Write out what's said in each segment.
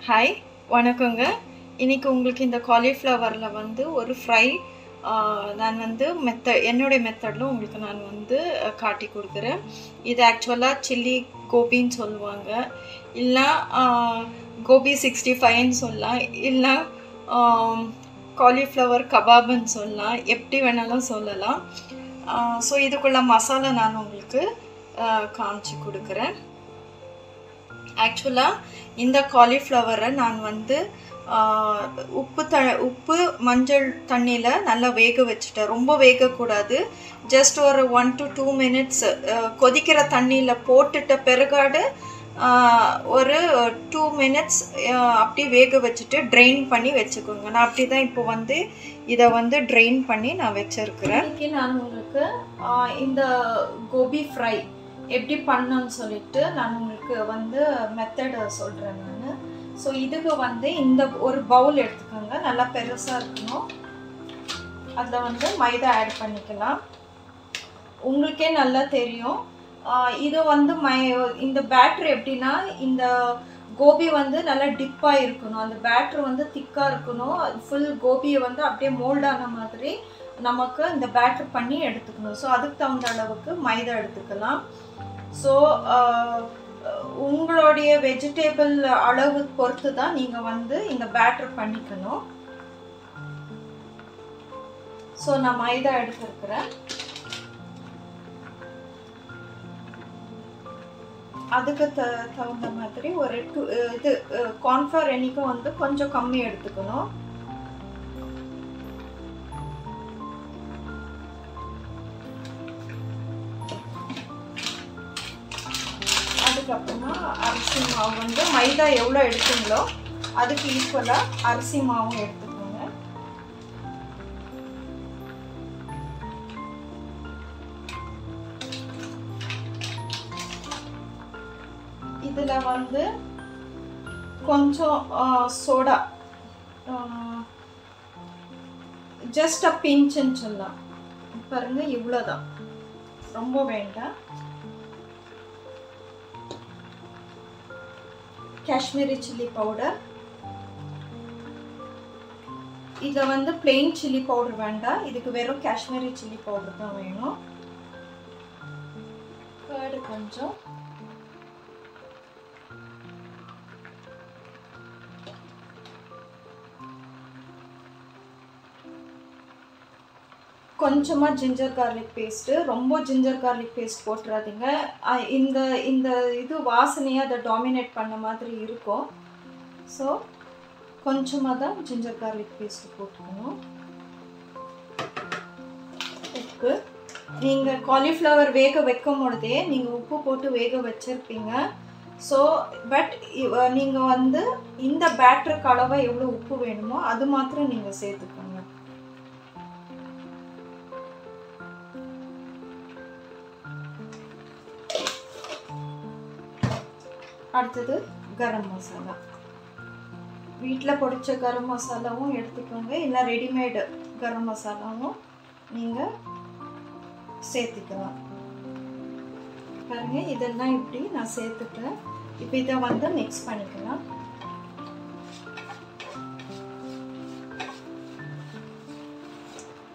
Hi வணக்கங்க. இன்றைக்கி உங்களுக்கு இந்த காலிஃப்ளவரில் வந்து ஒரு ஃப்ரை நான் வந்து என்னுடைய மெத்தடில் உங்களுக்கு நான் வந்து காட்டி கொடுக்குறேன். இது ஆக்சுவலாக சில்லி கோபின்னு சொல்லுவாங்க, இல்லை கோபி 65ன்னு சொல்லலாம், இல்லை காலிஃப்ளவர் கபாப்னு சொல்லலாம், எப்படி வேணாலும் சொல்லலாம். ஸோ இதுக்குள்ள மசாலா நான் உங்களுக்கு காமிச்சு கொடுக்குறேன். ஆக்சுவலாக இந்த காலிஃப்ளவரை நான் வந்து உப்பு மஞ்சள் தண்ணியில் நல்லா வேக வச்சுட்டேன். ரொம்ப வேகக்கூடாது, ஜஸ்ட் ஒரு 1 to 2 minutes கொதிக்கிற தண்ணியில் போட்டுட்ட பிறகாடு ஒரு 2 minutes அப்படி வேக வச்சுட்டு ட்ரெயின் பண்ணி வச்சுக்கோங்க. நான் அப்படி தான் இப்போ வந்து இதை வந்து ட்ரெயின் பண்ணி நான் வச்சுருக்கிறேன். இன்றைக்கி நான் உங்களுக்கு இந்த கோபி ஃப்ரை எப்படி பண்ணணும்னு சொல்லிட்டு நான் உங்களுக்கு வந்து மெத்தட் சொல்கிறேன் நான். ஸோ இதுக்கு வந்து இந்த ஒரு பவுல் எடுத்துக்கோங்க, நல்லா பெருசாக இருக்கணும். அதில் வந்து மைதா ஆட் பண்ணிக்கலாம். உங்களுக்கே நல்லா தெரியும். இது வந்து இந்த பேட்ரு எப்படின்னா, இந்த கோபி வந்து நல்லா டிப்பாக இருக்கணும், அந்த பேட்ரு வந்து திக்காக இருக்கணும். ஃபுல் கோபியை வந்து அப்படியே மோல்டான மாதிரி நமக்கு இந்த பேட்ரு பண்ணி எடுத்துக்கணும். ஸோ அதுக்கு தகுந்த அளவுக்கு மைதா எடுத்துக்கலாம். ஸோ உங்களுடைய வெஜிடபிள் அளவு பொறுத்து தான் நீங்கள் வந்து இந்த பேட்டர் பண்ணிக்கணும். ஸோ நான் மைதா எடுத்துருக்கிறேன். அதுக்கு தகுந்த மாதிரி ஒரு இது கார்ன்ஃப்ளவர் என்னைக்கும் வந்து கொஞ்சம் கம்மி எடுத்துக்கணும். அதுக்கப்புறமா அரிசி மாவு வந்து மைதா எவ்வளோ எடுத்தீங்களோ அதுக்கு ஈக்குவலாக அரிசி மாவும் எடுத்துக்கோங்க. இதில் வந்து கொஞ்சம் சோடா, ஜஸ்ட் அ பிஞ்சுன்னு சொல்லலாம். பாருங்க, இவ்வளோதான், ரொம்ப வேண்டாம். காஷ்மீரி சில்லி பவுடர், இதை வந்து பிளெயின் சில்லி பவுடர் வேண்டாம், இதுக்கு வெறும் காஷ்மீரி சில்லி பவுடர் தான் வேணும். கர்டு கொஞ்சம், கொஞ்சமாக ஜிஞ்சர் கார்லிக் பேஸ்ட்டு. ரொம்ப ஜிஞ்சர் கார்லிக் பேஸ்ட் போட்டுறாதீங்க, இந்த இந்த இது வாசனையாக அதை டாமினேட் பண்ண மாதிரி இருக்கும். ஸோ கொஞ்சமாக தான் ஜிஞ்சர் கார்லிக் பேஸ்ட்டு போட்டுக்கணும். உப்பு, நீங்கள் காலிஃப்ளவர் வேக வைக்கும் பொழுதே நீங்கள் உப்பு போட்டு வேக வச்சுருப்பீங்க. ஸோ பட் நீங்கள் வந்து இந்த பேட்டருக்கு அளவாக எவ்வளோ உப்பு வேணுமோ அது மாத்திரம் நீங்கள் சேர்த்துக்கோங்க. அடுத்தது கரம் மசாலா. வீட்டில் பொடிச்ச கரம் மசாலாவும் எடுத்துக்கோங்க, இல்லை ரெடிமேடு கரம் மசாலாவும் நீங்கள் சேர்த்துக்கலாம். பாருங்கள், இதெல்லாம் இப்படி நான் சேர்த்துக்கிறேன். இப்போ இதை வந்து மிக்ஸ் பண்ணிக்கலாம்.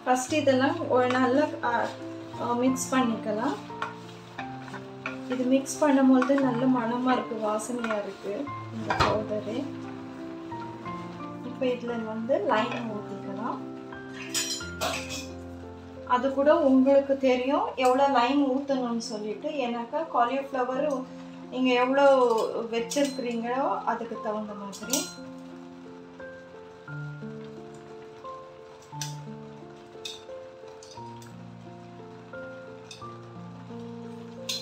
ஃபஸ்ட் இதெல்லாம் நல்லா மிக்ஸ் பண்ணிக்கலாம். இது மிக்ஸ் பண்ணும்போது நல்ல மணமாக இருக்குது, வாசனையாக இருக்குது இந்த பவுடரு. இப்போ இதில் வந்து லைம் ஊற்றிக்கலாம். அது கூட உங்களுக்கு தெரியும் எவ்வளோ லைம் ஊற்றணும்னு சொல்லிட்டு. ஏன்னாக்கா காலிஃப்ளவர் நீங்கள் எவ்வளோ வச்சிருக்கிறீங்களோ அதுக்கு தகுந்த மாதிரி.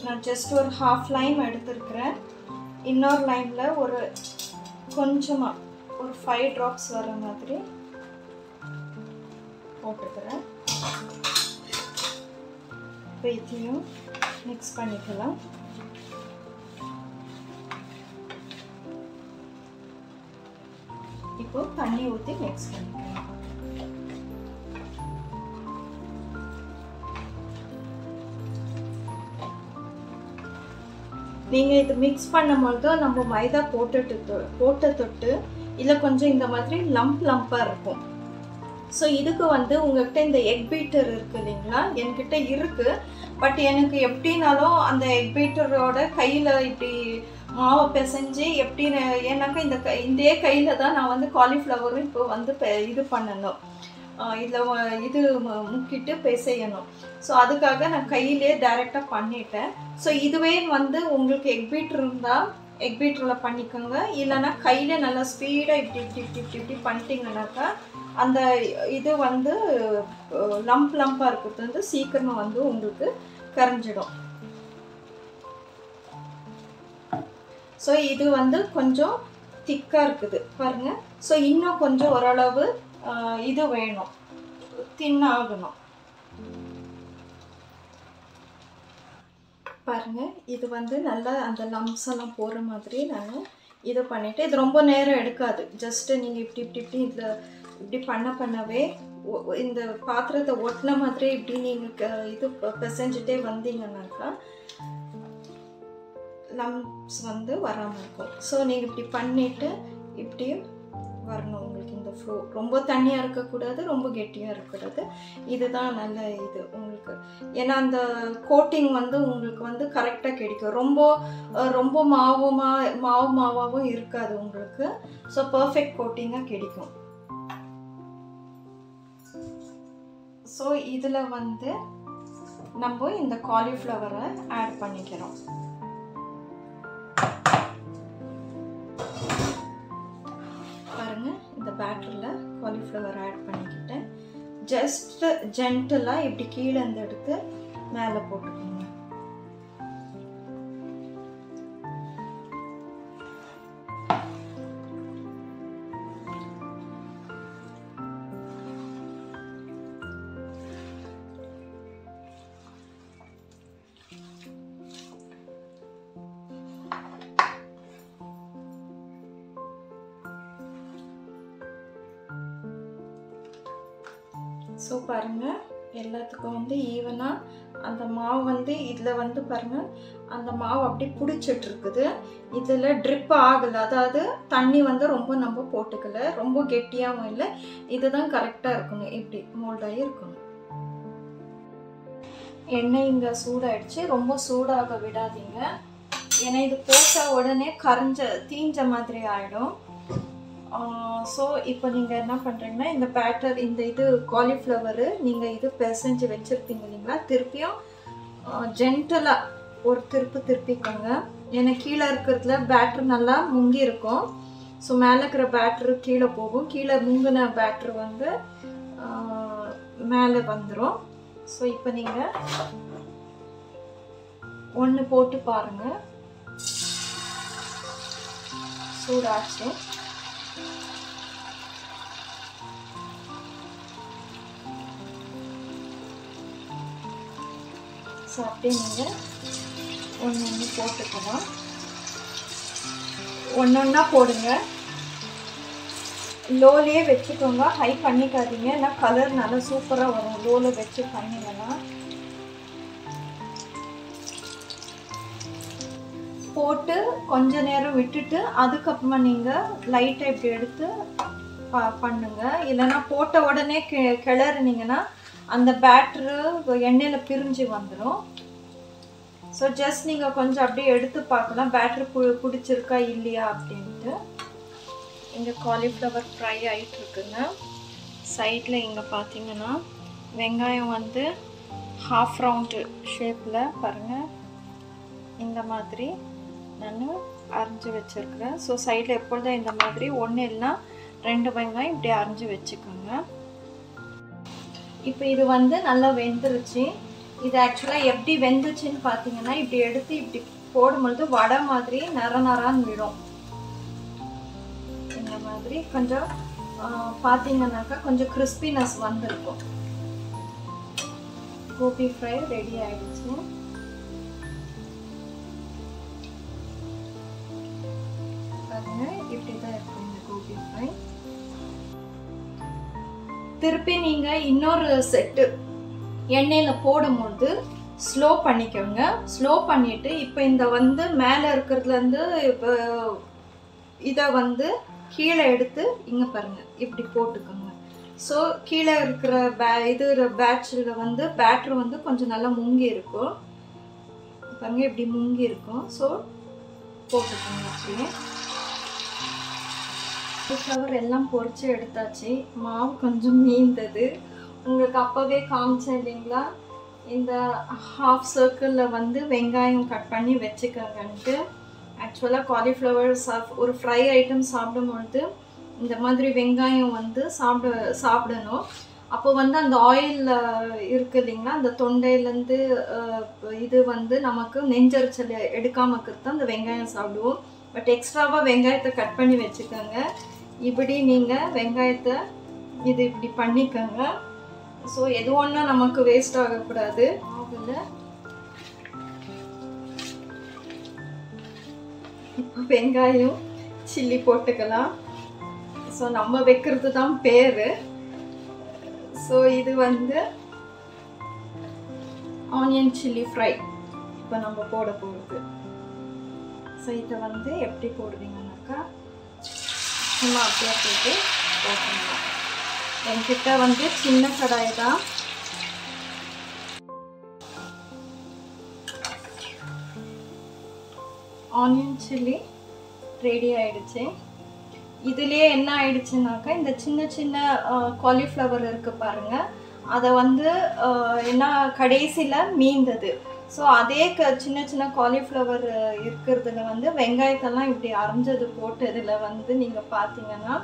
நான் ஜஸ்ட் ஒரு ஹாஃப் லைம் எடுத்துருக்கிறேன். இன்னொரு லைமில் ஒரு கொஞ்சமாக ஒரு 5 drops வர மாதிரி போட்டுக்கிறேன். இப்போ இதையும் மிக்ஸ் பண்ணிக்கலாம். இப்போ தண்ணி ஊற்றி மிக்ஸ் பண்ணிக்கலாம். நீங்கள் இது மிக்ஸ் பண்ணும்போது நம்ம மைதா போட்ட தொட்டு இல்லை கொஞ்சம் இந்த மாதிரி லம்பாக இருக்கும். ஸோ இதுக்கு வந்து உங்கள்கிட்ட இந்த எக் பீட்டர் இருக்குது இல்லைங்களா, என்கிட்ட இருக்குது. பட் எனக்கு எப்படின்னாலும் அந்த எக் பீட்டரோட கையில் இப்படி மாவை பிசைஞ்சு எப்படின்னு, ஏன்னாக்கா இதே கையில் தான் நான் வந்து காலிஃப்ளவரும் இப்போ வந்து இது பண்ணணும், இதில் இது முக்கிட்டு பிசையணும். ஸோ அதுக்காக நான் கையிலே டைரெக்டாக பண்ணிட்டேன். ஸோ இதுவே வந்து உங்களுக்கு எக் பீட்டர் இருந்தால் எக் பீட்டரில் பண்ணிக்கோங்க. இல்லைன்னா கையில் நல்லா ஸ்பீடாக இப்படி பண்ணிட்டீங்கன்னாக்கா அந்த இது வந்து லம்பாக இருக்கிறது வந்து சீக்கிரமாக வந்து உங்களுக்கு கரைஞ்சிடும். ஸோ இது வந்து கொஞ்சம் திக்காக இருக்குது பாருங்கள். ஸோ இன்னும் கொஞ்சம் ஓரளவு இது வேணும், தின்னாகணும் பாருங்கள். இது வந்து நல்லா அந்த லம்ஸ் எல்லாம் போகிற மாதிரி நான் இதை பண்ணிவிட்டு, இது ரொம்ப நேரம் எடுக்காது. ஜஸ்ட்டு நீங்கள் இப்படி இதில் இப்படி பண்ணவே இந்த பாத்திரத்தை ஒட்டின மாதிரி இப்படி நீங்கள் இது பிசைஞ்சிட்டே வந்தீங்கன்னாக்கா லம்ஸ் வந்து வராமல் இருக்கும். ஸோ நீங்கள் இப்படி பண்ணிவிட்டு இப்படி வரணும். உங்களுக்கு இந்த ஃப்ளோ ரொம்ப தண்ணியாக இருக்கக்கூடாது, ரொம்ப கெட்டியாக இருக்கக்கூடாது. இதுதான் நல்ல இது உங்களுக்கு. ஏன்னா அந்த கோட்டிங் வந்து உங்களுக்கு வந்து கரெக்டாக கிடைக்கும். ரொம்ப மாவாகவும் இருக்காது உங்களுக்கு. ஸோ பர்ஃபெக்ட் கோட்டிங்காக கிடைக்கும். ஸோ இதில் வந்து நம்ம இந்த காலிஃப்ளவரை ஆட் பண்ணிக்கிறோம். பாருங்கள், இந்த பேட்டரில் காலிஃப்ளவர் ஆட் பண்ணிக்கிட்டேன். ஜஸ்ட் ஜென்டலாக இப்படி கீழே இருந்து எடுத்து மேலே போட்டுக்கோங்க. ஸோ பாருங்கள், எல்லாத்துக்கும் வந்து ஈவனாக அந்த மாவு வந்து இதில் வந்து பாருங்கள், அந்த மாவு அப்படி பிடிச்சிட்ருக்குது. இதில் ட்ரிப் ஆகலை, அதாவது தண்ணி வந்து ரொம்ப நம்ம போட்டுக்கல, ரொம்ப கெட்டியாகவும் இல்லை. இதுதான் கரெக்டாக இருக்கணும், இப்படி மோல்டாகி இருக்கணும். எண்ணெய் இங்கே சூடாயிடுச்சு. ரொம்ப சூடாக விடாதீங்க, ஏன்னா இது போட்ட உடனே தீஞ்ச மாதிரி ஆகிடும். ஸோ இப்போ நீங்கள் என்ன பண்ணுறீங்கன்னா, இந்த பேட்டர் இந்த இது காலிஃப்ளவரு நீங்கள் இது பிசைஞ்சு வச்சுருப்பீங்க இல்லைங்களா, திருப்பியும் ஜென்டலாக ஒரு திருப்பிக்கோங்க. ஏன்னா கீழே இருக்கிறதுல பேட்டர் நல்லா முங்கி இருக்கும். ஸோ மேலே இருக்கிற பேட்டரு கீழே போகும், கீழே முங்கின பேட்டர் வந்து மேலே வந்துடும். ஸோ இப்போ நீங்கள் ஒன்று போட்டு பாருங்கள், சூடாச்சு. ஸோ அப்படியே நீங்கள் ஒன்று போட்டுக்கலாம், ஒன்றா போடுங்க. லோலேயே வச்சுக்கோங்க, ஹை பண்ணிக்காதீங்க, ஏன்னா கலர் நல்லா சூப்பராக வரும் லோவில் வச்சு பண்ணிங்கன்னா. போட்டு கொஞ்ச நேரம் விட்டுட்டு அதுக்கப்புறமா நீங்கள் லைட்டாக இப்படி எடுத்து பண்ணுங்க. இல்லைன்னா போட்ட உடனே கிளறினீங்கன்னா அந்த பேட்டரு எண்ணெயில் பிரிஞ்சு வந்துடும். ஸோ ஜஸ்ட் நீங்கள் கொஞ்சம் அப்படியே எடுத்து பார்க்கலாம் பேட்டரு பிடிச்சிருக்கா இல்லையா அப்படின்ட்டு. இங்கே காலிஃப்ளவர் ஃப்ரை ஆகிட்டுருக்குங்க. சைடில் இங்கே பார்த்தீங்கன்னா வெங்காயம் வந்து ஹாஃப் ரவுண்டு ஷேப்பில் பாருங்கள் இந்த மாதிரி நான் அரைஞ்சி வச்சுருக்கிறேன். ஸோ சைடில் எப்பொழுதும் இந்த மாதிரி ஒன்று இல்லைனா 2 வெங்காயம் இப்படி அரைஞ்சி வச்சுக்கோங்க. இப்போ இது வந்து நல்லா வெந்துருச்சு. இது ஆக்சுவலாக எப்படி வெந்துச்சுன்னு பார்த்தீங்கன்னா, இப்படி எடுத்து இப்படி போடும்பொழுது வடை மாதிரி நரான்னு விடும். இந்த மாதிரி கொஞ்சம் பார்த்தீங்கன்னாக்கா கொஞ்சம் கிறிஸ்பினஸ் வந்திருக்கும். கோபி ஃப்ரை ரெடி ஆயிடுச்சு. பாருங்க, இப்படி தான் இருக்கும் இந்த கோபி ஃப்ரை. திருப்பி நீங்கள் இன்னொரு செட்டு எண்ணெயில் போடும்போது ஸ்லோ பண்ணிக்கோங்க. ஸ்லோ பண்ணிவிட்டு இப்போ இந்த வந்து மேலே இருக்கிறதுலேருந்து இப்போ இதை வந்து கீழே எடுத்து இங்கே பாருங்கள் இப்படி போட்டுக்கோங்க. ஸோ கீழே இருக்கிற பேட்சில் வந்து பேட்ரு வந்து கொஞ்சம் நல்லா முங்கி இருக்கும் பாருங்கள், இப்படி முங்கி இருக்கும். ஸோ போட்டுக்கோங்க. அப்படியே ஃப்ளவர் எல்லாம் பொரிச்சு எடுத்தாச்சு. மாவு கொஞ்சம் மீந்தது, உங்களுக்கு அப்போவே காமிச்சேன் இல்லைங்களா, இந்த ஹாஃப் சர்க்கிளில் வந்து வெங்காயம் கட் பண்ணி வச்சுக்கோங்கன்ட்டு. ஆக்சுவலாக காலிஃப்ளவர் ஒரு ஃப்ரை ஐட்டம் சாப்பிடும்பொழுது இந்த மாதிரி வெங்காயம் வந்து சாப்பிடணும். அப்போ வந்து அந்த ஆயில் இருக்குது இல்லைங்களா, அந்த தொண்டையிலேருந்து இது வந்து நமக்கு நெஞ்சரிச்சல் எடுக்காமல் இருக்கிறது அந்த வெங்காயம் சாப்பிடுவோம். பட் எக்ஸ்ட்ராவாக வெங்காயத்தை கட் பண்ணி வச்சுக்கோங்க. இப்படி நீங்கள் வெங்காயத்தை இது இப்படி பண்ணிக்கோங்க. ஸோ எது ஒன்றா நமக்கு வேஸ்ட் ஆகக்கூடாது. அதில் இப்போ வெங்காயம் சில்லி போட்டுக்கலாம். ஸோ நம்ம வைக்கிறது தான் பேர். ஸோ இது வந்து ஆனியன் சில்லி ஃப்ரை இப்போ நம்ம போட போகிறது. ஸோ இதை வந்து எப்படி போடுவீங்கன்னாக்கா சும்மா அப்படியே போட்டு போட்டுக்கலாம். என்கிட்ட வந்து சின்ன கடாய் தான். ஆனியன் சில்லி ரெடி ஆயிடுச்சு. இதுலேயே என்ன ஆயிடுச்சுனாக்கா, இந்த சின்ன சின்ன காலிஃப்ளவர் இருக்குது பாருங்கள், அதை வந்து என்ன கடைசியில் மீந்தது. ஸோ அதே சின்ன சின்ன காலிஃப்ளவர் இருக்கிறதுல வந்து வெங்காயத்தெல்லாம் இப்படி அரைஞ்சது போட்டு இதில் வந்து நீங்கள் பார்த்தீங்கன்னா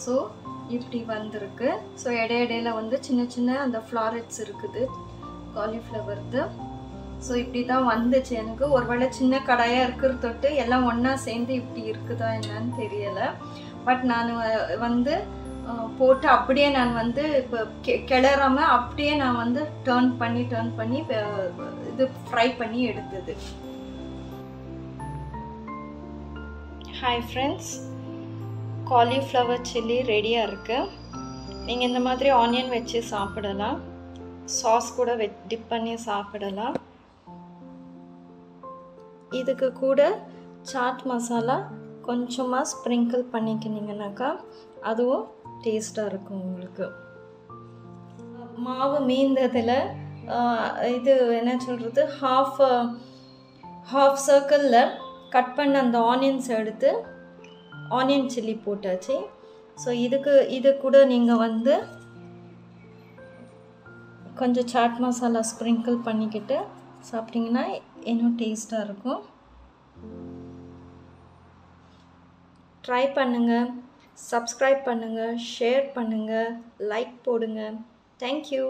ஸோ இப்படி வந்திருக்கு. ஸோ இடையில வந்து சின்ன சின்ன அந்த ஃப்ளாரெட்ஸ் இருக்குது காலிஃப்ளவர்து. ஸோ இப்படி தான் வந்துச்சு. எனக்கு ஒருவேளை சின்ன கடாயாக இருக்கிற தொட்டு எல்லாம் ஒன்றா சேர்ந்து இப்படி இருக்குதா என்னன்னு தெரியலை. பட் நான் வந்து போட்டு அப்படியே நான் வந்து இப்போ கிளறாமல் அப்படியே நான் வந்து டர்ன் பண்ணி இது ஃப்ரை பண்ணி எடுத்தது. ஹாய் ஃப்ரெண்ட்ஸ், காலிஃப்ளவர் சில்லி ரெடியாக இருக்குது. நீங்கள் இந்த மாதிரி ஆனியன் வச்சு சாப்பிடலாம், சாஸ் கூட டிப் பண்ணி சாப்பிடலாம். இதுக்கு கூட சாட் மசாலா கொஞ்சமாக ஸ்ப்ரிங்கிள் பண்ணிக்கினீங்கனாக்கா அதுவும் டேஸ்ட்டாக இருக்கும் உங்களுக்கு. மாவு மீந்ததில் இது என்ன சொல்கிறது, ஹாஃப் சர்க்கிளில் கட் பண்ண அந்த ஆனியன்ஸ் எடுத்து ஆனியன் சில்லி போட்டாச்சு. ஸோ இது கூட நீங்கள் வந்து கொஞ்சம் சாட் மசாலா ஸ்ப்ரிங்கிள் பண்ணிக்கிட்டு சாப்பிட்டிங்கன்னா இன்னும் டேஸ்ட்டாக இருக்கும். ட்ரை பண்ணுங்கள், சப்ஸ்கிரைப் பண்ணுங்கள், ஷேர் பண்ணுங்கள், லைக் போடுங்க. தேங்க்யூ.